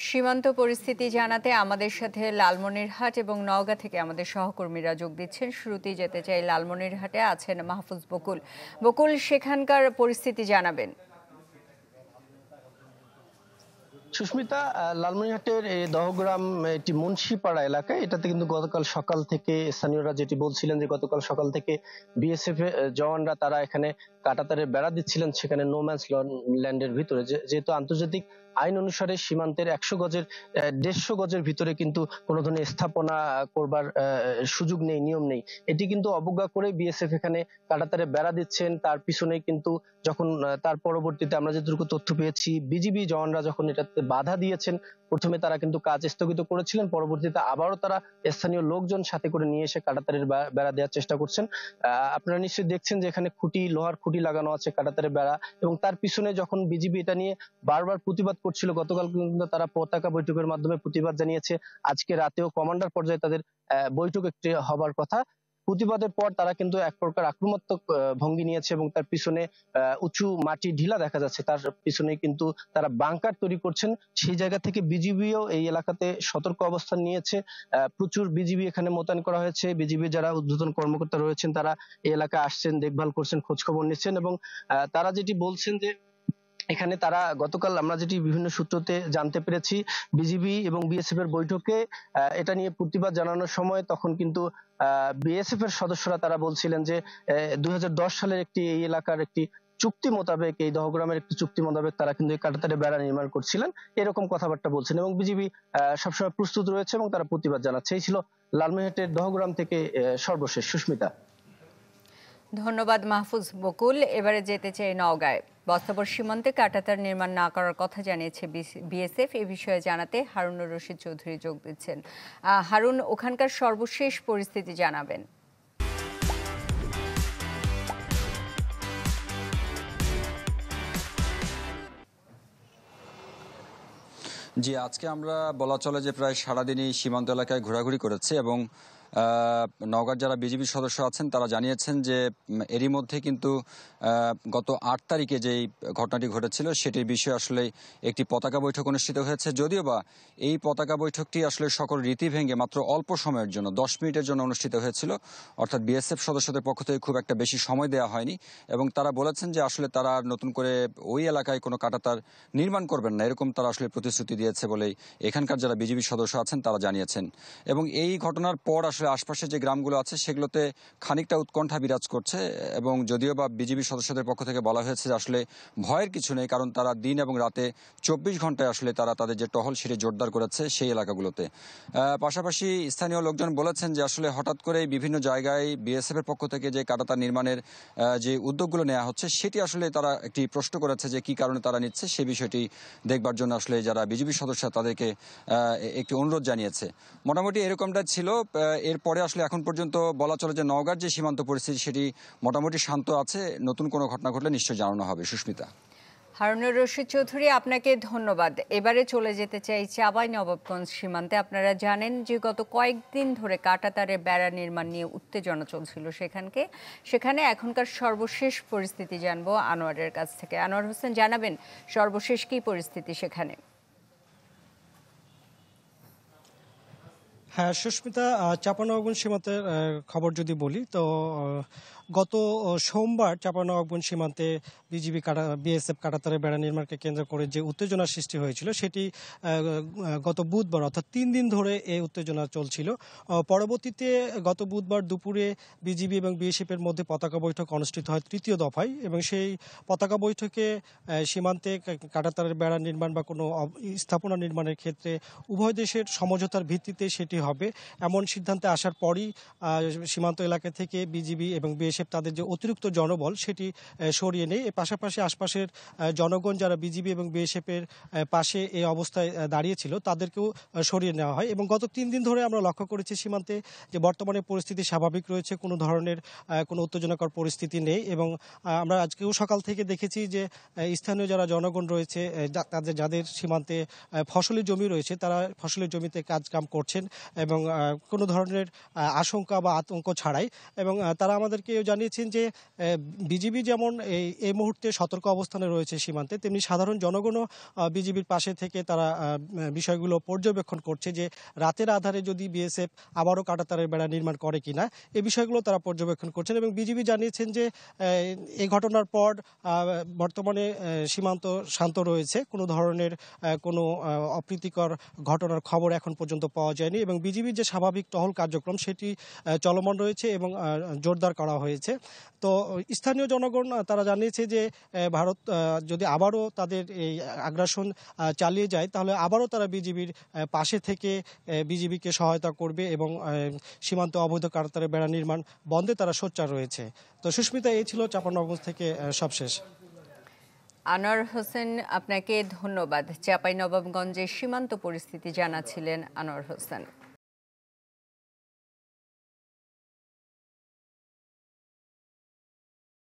সীমান্ত পরিস্থিতি জানাতে আমাদের সাথে লালমনিরহাট এবং নওগাঁ থেকে আমাদের সহকর্মীরা যোগ দিচ্ছেন। শুরুতেই যেতে চাই লালমনিরহাটে আছেন মাহফুজ বকুল। বকুল, সেখানকার পরিস্থিতি জানাবেন। সুস্মিতা, লালমনিরহাটের এই দহগ্রাম একটি মুন্সিপাড়া এলাকা, এটাতে কিন্তু গতকাল সকাল থেকে স্থানীয়রা যেটি বলছিলেন যে গতকাল সকাল থেকে বিএসএফ জওয়ানরা তারা এখানে কাঁটাতারের বেড়া দিচ্ছিলেন সেখানে নোম্যান্স ল্যান্ডের ভিতরে, যেহেতু আন্তর্জাতিক আইন অনুসারে সীমান্তের 100 গজের 150 গজের ভিতরে কিন্তু কোনো ধরনের স্থাপনা করবার সুযোগ নেই, নিয়ম নেই। এটি কিন্তু অবজ্ঞা করে বিএসএফ এখানে কাঁটাতারে বেড়া দিচ্ছেন। তার পিছনে কিন্তু যখন তার পরবর্তীতে আমরা যেটুকু তথ্য পেয়েছি, বিজিবি জওয়ানরা যখন এটাতে বাধা দিয়েছেন, প্রথমে তারা কিন্তু কাজ স্থগিত করেছিলেন, পরবর্তীতে আবারও তারা স্থানীয় লোকজন সাথে করে নিয়ে এসে কাঁটাতারের বেড়া দেওয়ার চেষ্টা করছেন। আপনারা নিশ্চয়ই দেখছেন যে এখানে লোহার খুঁটি লাগানো আছে কাঁটাতারের বেড়া, এবং তার পিছনে যখন বিজিবি এটা নিয়ে বারবার প্রতিবাদ করছিল, গতকাল কিন্তু তারা পতাকা বৈঠকের মাধ্যমে প্রতিবাদ জানিয়েছে। আজকে রাতেও কমান্ডার পর্যায়ে তাদের বৈঠক একটি হবার কথা। প্রতিবাদের পর তারা কিন্তু এক প্রকার আক্রমণাত্মক ভঙ্গি নিয়েছে এবং তার পিছনে উঁচু মাটি ঢিলা দেখা যাচ্ছে, তার পিছনে কিন্তু তারা বাংকার তৈরি করছেন। সেই জায়গা থেকে বিজিবিও এই এলাকাতে সতর্ক অবস্থান নিয়েছে। প্রচুর বিজিবি এখানে মোতায়েন করা হয়েছে। বিজিবি যারা ঊর্ধ্বতন কর্মকর্তা রয়েছেন তারা এই এলাকায় আসছেন, দেখভাল করছেন, খোঁজ খবর নিচ্ছেন, এবং তারা যেটি বলছেন যে এখানে তারা গতকাল আমরা যেটি বিভিন্ন সূত্রতে জানতে পেরেছি, বিজিবি এবং বিএসএফ এর বৈঠকে এটা নিয়ে প্রতিবাদ জানানোর সময় তখন কিন্তু বিএসএফ এর সদস্যরা তারা বলছিলেন যে 2010 সালের এই এলাকার একটি চুক্তি মোতাবেক, এই দহগ্রামের একটি চুক্তি মোতাবেক তারা কিন্তু এই কাঁটাতারে বেড়া নির্মাণ করছিলেন, এরকম কথাবার্তা বলছেন, এবং বিজিবি সবসময় প্রস্তুত রয়েছে এবং তারা প্রতিবাদ জানাচ্ছে। এই ছিল লালমনিরহাটের দহগ্রাম থেকে সর্বশেষ। সুস্মিতা, ধন্যবাদ মাহফুজ বকুল। এবারে যেতে চাই নওগাঁয়। বস্তাবর সীমান্তে কাঁটাতার নির্মাণ না করার কথা জানিয়েছে বিএসএফ। এ বিষয়ে জানাতে হারুনুর রশিদ চৌধুরী যোগ দিচ্ছেন। হারুন, ওখানকার সর্বশেষ পরিস্থিতি জানাবেন। জি, আজকে আমরা বলা চলে যে প্রায় সারাদিনই সীমান্ত এলাকায় ঘোরাঘুরি করেছে, এবং নওগাঁর যারা বিজিবি সদস্য আছেন তারা জানিয়েছেন যে এরই মধ্যে কিন্তু গত 8 তারিখে যেই ঘটনাটি ঘটেছিল সেটির বিষয়ে আসলে একটি পতাকা বৈঠক অনুষ্ঠিত হয়েছে। যদিও বা এই পতাকা বৈঠকটি আসলে সকল রীতি ভেঙে মাত্র অল্প সময়ের জন্য 10 মিনিটের জন্য অনুষ্ঠিত হয়েছিল, অর্থাৎ বিএসএফ সদস্যদের পক্ষ থেকে খুব একটা বেশি সময় দেওয়া হয়নি, এবং তারা বলেছেন যে আসলে তারা নতুন করে ওই এলাকায় কোনো কাঁটাতার নির্মাণ করবেন না, এরকম তারা আসলে প্রতিশ্রুতি দিয়েছে বলেই এখানকার যারা বিজিবি সদস্য আছেন তারা জানিয়েছেন। এবং এই ঘটনার পর আসলে আশপাশে যে গ্রামগুলো আছে সেগুলোতে খানিকটা উৎকণ্ঠা বিরাজ করছে, এবং যদিও বা বিজিবি সদস্যদের পক্ষ থেকে বলা হয়েছে যে আসলে ভয়ের কিছু নেই, কারণ তারা দিন এবং রাতে 24 ঘন্টায় আসলে তারা তাদের যে টহল সেটি জোরদার করেছে সেই এলাকাগুলোতে। পাশাপাশি স্থানীয় লোকজন বলেছেন যে আসলে হঠাৎ করে বিভিন্ন জায়গায় বিএসএফ এর পক্ষ থেকে যে কাঁটাতার নির্মাণের যে উদ্যোগগুলো নেওয়া হচ্ছে সেটি আসলে তারা একটি প্রশ্ন করেছে যে কি কারণে তারা নিচ্ছে, সেই বিষয়টি দেখবার জন্য আসলে যারা বিজিবি সদস্য তাদেরকে একটি অনুরোধ জানিয়েছে। মোটামুটি এরকমটা ছিল। এরপরে আসলে এখন পর্যন্ত বলা চলে যে নওগাঁর যে সীমান্ত পরিস্থিতি সেটি মোটামুটি শান্ত আছে। নতুন কোনো ঘটনা ঘটলে নিশ্চয় জানানো হবে। সুস্মিতা। হারুনুর রশিদ চৌধুরী, আপনাকে ধন্যবাদ। এবারে চলে যেতে চাই চাঁপাইনবাবগঞ্জ সীমান্তে। আপনারা জানেন যে গত কয়েকদিন ধরে কাঁটাতারে বেড়া নির্মাণ নিয়ে উত্তেজনা চলছিল সেখানে এখনকার সর্বশেষ পরিস্থিতি জানবো আনোয়ারের কাছ থেকে। আনোয়ার হোসেন, জানাবেন সর্বশেষ কি পরিস্থিতি সেখানে? হ্যাঁ সুস্মিতা, চাঁপাইনবাবগঞ্জ সীমান্তের খবর যদি বলি তো গত সোমবার চাঁপাইনবাবগঞ্জ সীমান্তে বিএসএফ কাঁটাতারের বেড়া নির্মাণকে কেন্দ্র করে যে উত্তেজনা সৃষ্টি হয়েছিল সেটি গত বুধবার, অর্থাৎ 3 দিন ধরে এই উত্তেজনা চলছিল। পরবর্তীতে গত বুধবার দুপুরে বিজিবি এবং বিএসএফ এর মধ্যে পতাকা বৈঠক অনুষ্ঠিত হয় 3য় দফায়, এবং সেই পতাকা বৈঠকে সীমান্তে কাঁটাতারের বেড়া নির্মাণ বা কোনো স্থাপনা নির্মাণের ক্ষেত্রে উভয় দেশের সমঝোতার ভিত্তিতে সেটি হবে এমন সিদ্ধান্তে আসার পরই সীমান্ত এলাকা থেকে বিজিবি এবং বিএসএফ তাদের যে অতিরিক্ত জনবল সেটি সরিয়ে নেয়। এর পাশাপাশি আশপাশের জনগণ যারা বিজিবি এবং বিএসএফ এর পাশে এই অবস্থায় দাঁড়িয়েছিল তাদেরকেও সরিয়ে নেওয়া হয়, এবং গত 3 দিন ধরে আমরা লক্ষ্য করেছি সীমান্তে যে বর্তমানে পরিস্থিতি স্বাভাবিক রয়েছে, কোনো ধরনের কোনো উত্তেজনাকর পরিস্থিতি নেই। এবং আমরা আজকেও সকাল থেকে দেখেছি যে স্থানীয় যারা জনগণ রয়েছে যাদের সীমান্তে ফসলি জমি রয়েছে তারা ফসলের জমিতে কাজকাম করছেন এবং কোনো ধরনের আশঙ্কা বা আতঙ্ক ছাড়াই, এবং তারা আমাদেরকে তিনিও জানিয়েছেন যে বিজিবি যেমন এই মুহূর্তে সতর্ক অবস্থানে রয়েছে সীমান্তে, তেমনি সাধারণ জনগণও বিজিবির পাশে থেকে তারা বিষয়গুলো পর্যবেক্ষণ করছে যে রাতের আধারে যদি বিএসএফ আবারও কাঁটাতারের বেড়া নির্মাণ করে কিনা এই বিষয়গুলো তারা পর্যবেক্ষণ করছেন। এবং বিজিবি জানিয়েছেন যে এই ঘটনার পর বর্তমানে সীমান্ত শান্ত রয়েছে, কোনো ধরনের কোনো অপ্রীতিকর ঘটনার খবর এখন পর্যন্ত পাওয়া যায়নি এবং বিজিবির যে স্বাভাবিক টহল কার্যক্রম সেটি চলমান রয়েছে এবং জোরদার করা হয়েছে। তো স্থানীয় জনগণ তারা জানিয়েছে যে ভারত যদি আবারও তাদের এই আগ্রাসন চালিয়ে যায় তাহলে আবারও তারা বিজিবির পাশে থেকে বিজিবিকে সহায়তা করবে এবং সীমান্ত অবৈধ কাঁটাতারের বেড়া নির্মাণ বন্ধে তারা সোচ্চার রয়েছে। তো সুস্মিতা, এই ছিল চাঁপাইনবাবগঞ্জ থেকে সবশেষ। আনোয়ার হোসেন, আপনাকে ধন্যবাদ। চাঁপাইনবাবগঞ্জের সীমান্ত পরিস্থিতি জানাচ্ছিলেন আনোয়ার হোসেন।